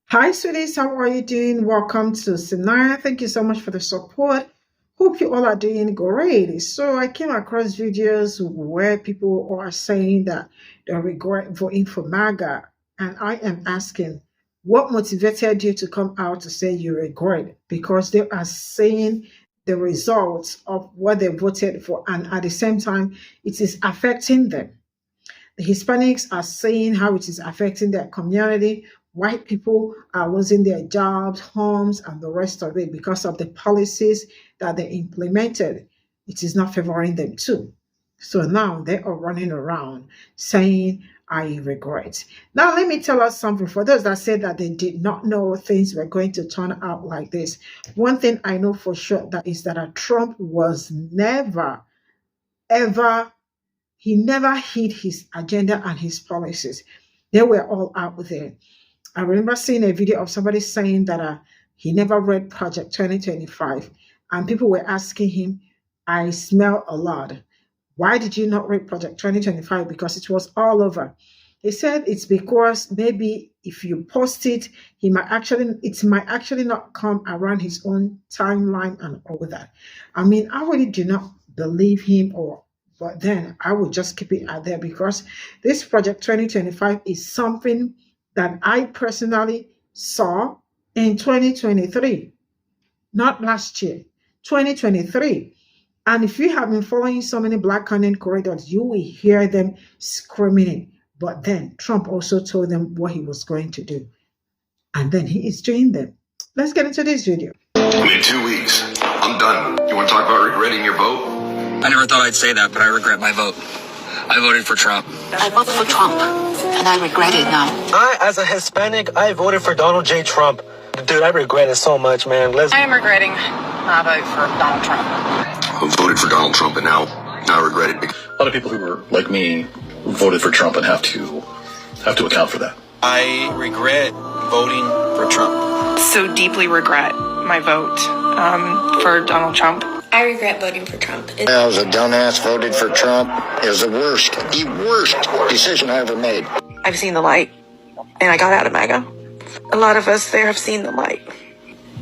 Hi, sweeties. How are you doing? Welcome to Cimnanya. Thank you so much for the support. Hope you all are doing great. So, I came across videos where people are saying that they regret voting for MAGA. And I am asking, what motivated you to come out to say you regret? Because they are saying the results of what they voted for, and at the same time, it is affecting them. The Hispanics are saying how it is affecting their community. White people are losing their jobs, homes, and the rest of it because of the policies that they implemented. It is not favoring them too. So now they are running around saying, I regret. Now, let me tell us something. For those that said that they did not know things were going to turn out like this, one thing I know for sure that is that Trump was never, ever he never hid his agenda and his policies. They were all out there. I remember seeing a video of somebody saying that he never read Project 2025. And people were asking him, I smell a lot. Why did you not read Project 2025? Because it was all over. He said it's because maybe if you post it, it might actually not come around his own timeline and all that. I mean, I really do not believe him, but then I would just keep it out there because this Project 2025 is something that I personally saw in 2023, not last year, 2023. And if you have been following so many Black content creators, you will hear them screaming it. But then Trump also told them what he was going to do. And then he is doing them. Let's get into this video. In 2 weeks, I'm done. You want to talk about regretting your vote? I never thought I'd say that, but I regret my vote. I voted for Trump. I voted for Trump, and I regret it now. As a Hispanic, I voted for Donald J. Trump. Dude, I regret it so much, man. I am regretting my vote for Donald Trump. I voted for Donald Trump, and now I regret it. A lot of people who were like me voted for Trump and have to account for that. I regret voting for Trump. So deeply regret my vote for Donald Trump. I regret voting for Trump. I was a dumbass, voted for Trump. It was the worst decision I ever made. I've seen the light, and I got out of MAGA. A lot of us there have seen the light.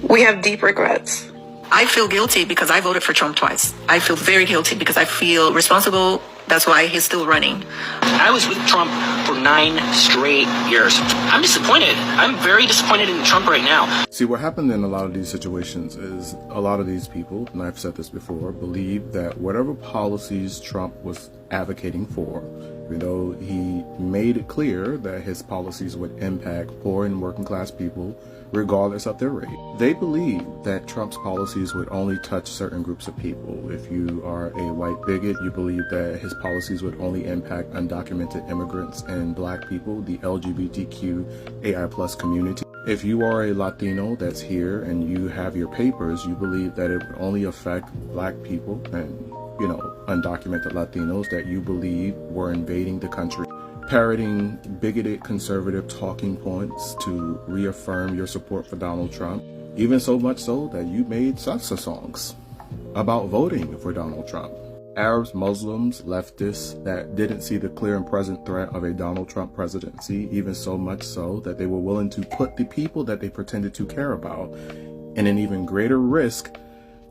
We have deep regrets. I feel guilty because I voted for Trump twice. I feel very guilty because I feel responsible. That's why he's still running. I was with Trump for 9 straight years. I'm disappointed. I'm very disappointed in Trump right now. See, what happened in a lot of these situations is a lot of these people, and I've said this before, believe that whatever policies Trump was advocating for, even though he made it clear that his policies would impact poor and working class people regardless of their race, they believe that Trump's policies would only touch certain groups of people. If you are a white bigot, you believe that his policies would only impact undocumented immigrants and Black people, the LGBTQAI+ community. If you are a Latino that's here and you have your papers, you believe that it would only affect Black people and, undocumented Latinos that you believe were invading the country. Parroting bigoted conservative talking points to reaffirm your support for Donald Trump, even so much so that you made salsa songs about voting for Donald Trump. Arabs, Muslims, leftists that didn't see the clear and present threat of a Donald Trump presidency, even so much so that they were willing to put the people that they pretended to care about in an even greater risk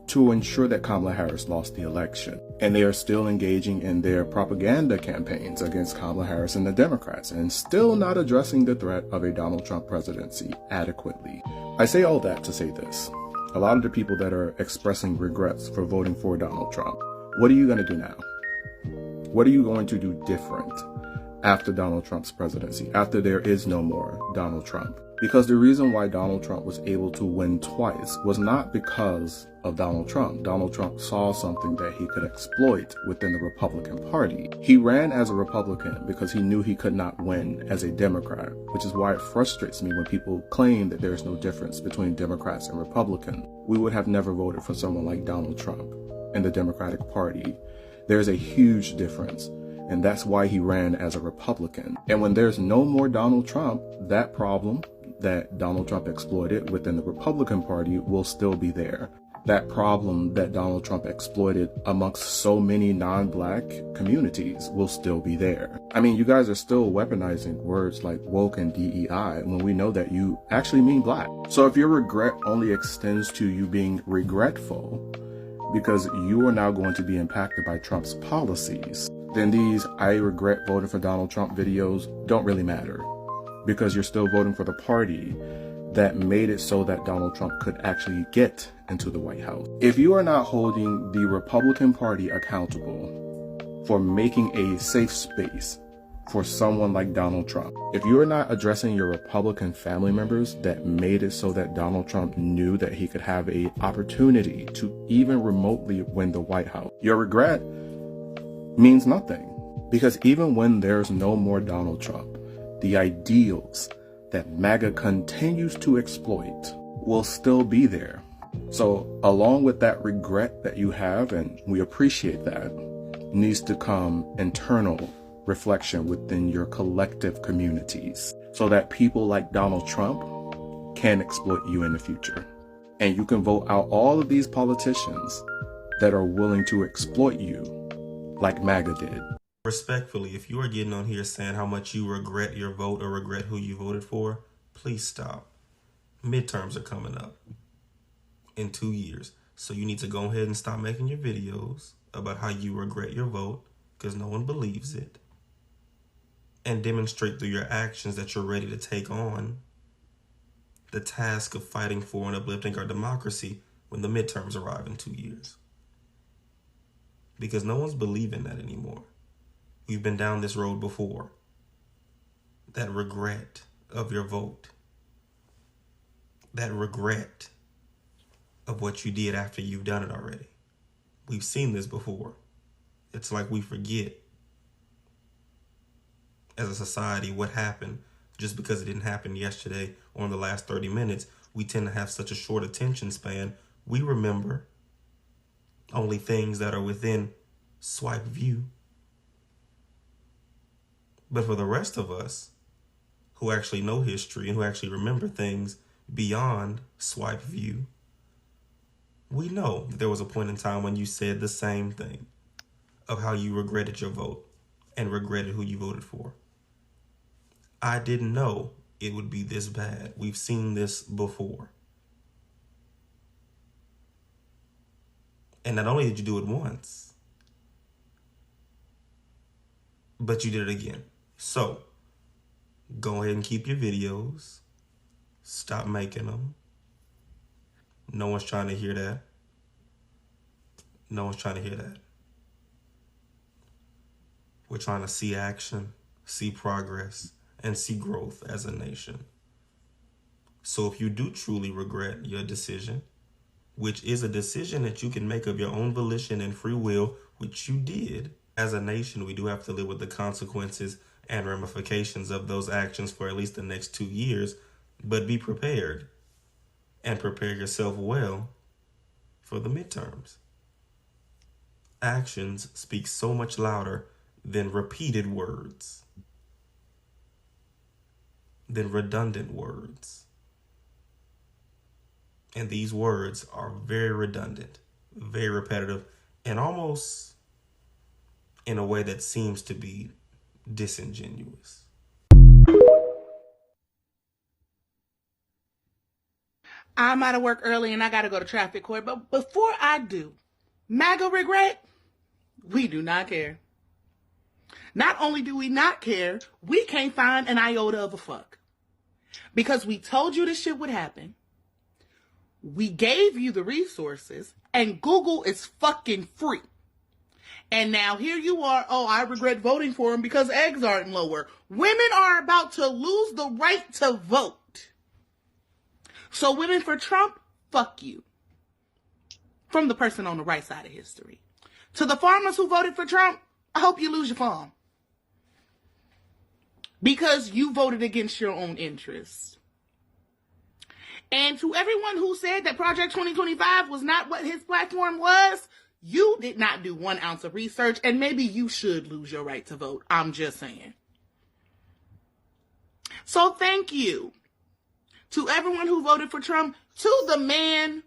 to ensure that Kamala Harris lost the election. And they are still engaging in their propaganda campaigns against Kamala Harris and the Democrats, and still not addressing the threat of a Donald Trump presidency adequately. I say all that to say this. A lot of the people that are expressing regrets for voting for Donald Trump, what are you going to do now? What are you going to do different after Donald Trump's presidency, after there is no more Donald Trump? Because the reason why Donald Trump was able to win twice was not because of Donald Trump. Donald Trump saw something that he could exploit within the Republican Party. He ran as a Republican because he knew he could not win as a Democrat, which is why it frustrates me when people claim that there is no difference between Democrats and Republicans. We would have never voted for someone like Donald Trump in the Democratic Party. There's a huge difference. And that's why he ran as a Republican. And when there's no more Donald Trump, that problem that Donald Trump exploited within the Republican Party will still be there. that problem that Donald Trump exploited amongst so many non-black communities will still be there. I mean, you guys are still weaponizing words like woke and DEI when we know that you actually mean black. So if your regret only extends to you being regretful because you are now going to be impacted by Trump's policies, then these "I regret voting for Donald Trump" videos don't really matter, because you're still voting for the party that made it so that Donald Trump could actually get into the White House. If you are not holding the Republican Party accountable for making a safe space for someone like Donald Trump, if you are not addressing your Republican family members that made it so that Donald Trump knew that he could have an opportunity to even remotely win the White House, your regret means nothing. Because even when there's no more Donald Trump, the ideals that MAGA continues to exploit will still be there. So along with that regret that you have, and we appreciate that, needs to come internal reflection within your collective communities, so that people like Donald Trump can exploit you in the future. And you can vote out all of these politicians that are willing to exploit you like MAGA did. Respectfully, if you are getting on here saying how much you regret your vote or regret who you voted for, please stop. Midterms are coming up in 2 years. So you need to go ahead and stop making your videos about how you regret your vote, because no one believes it. And demonstrate through your actions that you're ready to take on the task of fighting for and uplifting our democracy when the midterms arrive in 2 years. Because no one's believing that anymore. We've been down this road before. That regret of your vote. That regret of what you did after you've done it already. We've seen this before. It's like we forget as a society what happened just because it didn't happen yesterday or in the last 30 minutes. We tend to have such a short attention span. We remember only things that are within swipe view. But for the rest of us who actually know history and who actually remember things beyond swipe view, we know that there was a point in time when you said the same thing of how you regretted your vote and regretted who you voted for. I didn't know it would be this bad. We've seen this before. And not only did you do it once, but you did it again. So, go ahead and keep your videos. Stop making them. No one's trying to hear that. No one's trying to hear that. We're trying to see action, see progress, and see growth as a nation. So if you do truly regret your decision, which is a decision that you can make of your own volition and free will, which you did, as a nation, we do have to live with the consequences and ramifications of those actions for at least the next 2 years, but be prepared and prepare yourself well for the midterms. Actions speak so much louder than repeated words, than redundant words. And these words are very redundant, very repetitive, and almost in a way that seems to be disingenuous. I'm out of work early and I got to go to traffic court. But before I do, MAGA regret, we do not care. Not only do we not care, we can't find an iota of a fuck. Because we told you this shit would happen. We gave you the resources, and Google is fucking free. And now here you are, oh, I regret voting for him because eggs aren't lower. Women are about to lose the right to vote. So women for Trump, fuck you. From the person on the right side of history. To the farmers who voted for Trump, I hope you lose your farm. Because you voted against your own interests. And to everyone who said that Project 2025 was not what his platform was, you did not do 1 ounce of research, and maybe you should lose your right to vote. I'm just saying. So thank you to everyone who voted for Trump, to the man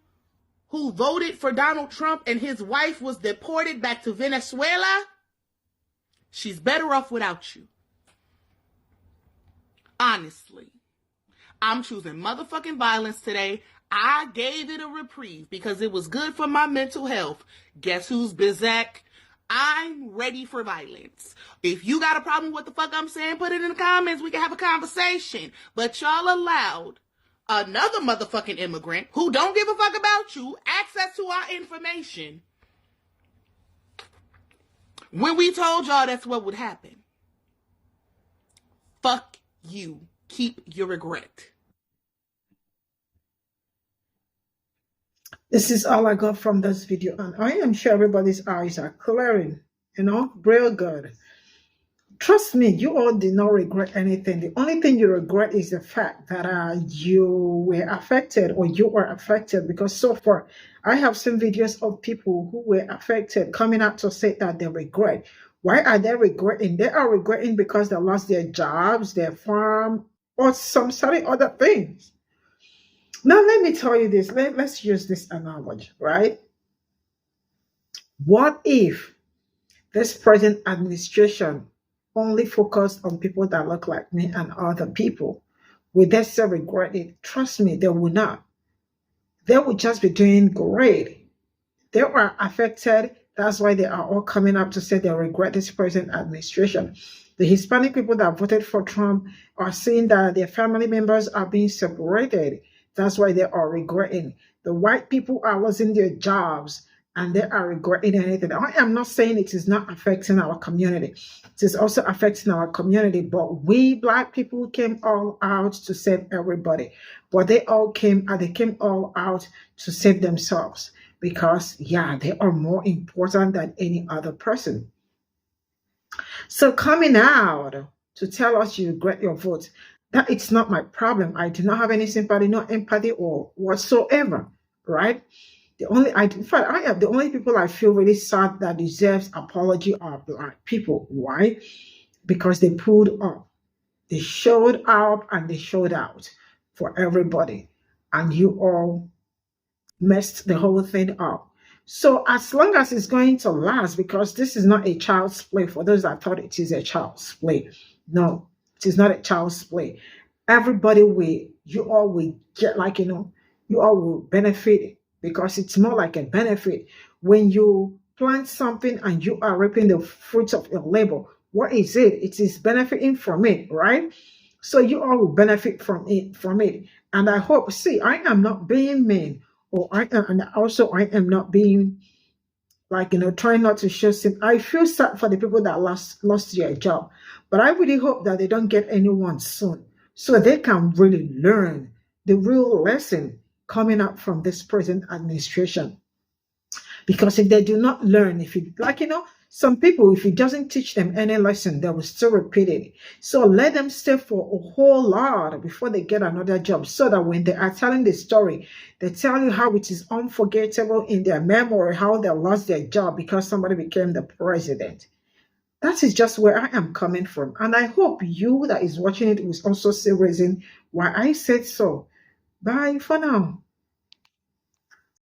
who voted for Donald Trump and his wife was deported back to Venezuela, she's better off without you. Honestly. I'm choosing motherfucking violence today. I gave it a reprieve because it was good for my mental health. Guess who's Bizak? I'm ready for violence. If you got a problem with what the fuck I'm saying, put it in the comments. We can have a conversation. But y'all allowed another motherfucking immigrant who don't give a fuck about you access to our information when we told y'all that's what would happen. Fuck you. Keep your regret. This is all I got from this video, and I am sure everybody's eyes are clearing, real good. Trust me, you all did not regret anything. The only thing you regret is the fact that you were affected, or you were affected, because so far I have seen videos of people who were affected coming out to say that they regret. Why are they regretting? They are regretting because they lost their jobs, their farm, or some certain other things. Now, let me tell you this. Let's use this analogy, right? What if this present administration only focused on people that look like me and other people? Would they still regret it? Trust me, they will not. They will just be doing great. They are affected. That's why they are all coming up to say they regret this present administration. The Hispanic people that voted for Trump are seeing that their family members are being separated. That's why they are regretting. The white people are losing their jobs and they are regretting anything. I am not saying it is not affecting our community. It is also affecting our community, but we black people came all out to save everybody. But they came all out to save themselves because, yeah, they are more important than any other person. So coming out to tell us you regret your vote, that it's not my problem. I do not have any sympathy, no empathy or whatsoever, right? In fact, I am the only people I feel really sad that deserves apology are black people. Why? Because they pulled up, they showed up, and they showed out for everybody, and you all messed the whole thing up. So as long as it's going to last, because this is not a child's play for those that thought it is a child's play. No, it is not a child's play. Everybody you all will get you all will benefit because it's more like a benefit. When you plant something and you are reaping the fruits of your labor, what is it? It is benefiting from it, right? So you all will benefit from it. And I hope, I am not being mean, I am not being trying not to show sin. I feel sad for the people that lost their job, but I really hope that they don't get anyone soon, so they can really learn the real lesson coming up from this present administration. Because if they do not learn, some people, if it doesn't teach them any lesson, they will still repeat it. So let them stay for a whole lot before they get another job, so that when they are telling the story, they tell you how it is unforgettable in their memory, how they lost their job because somebody became the president. That is just where I am coming from. And I hope you that is watching it will also see reason why I said so. Bye for now.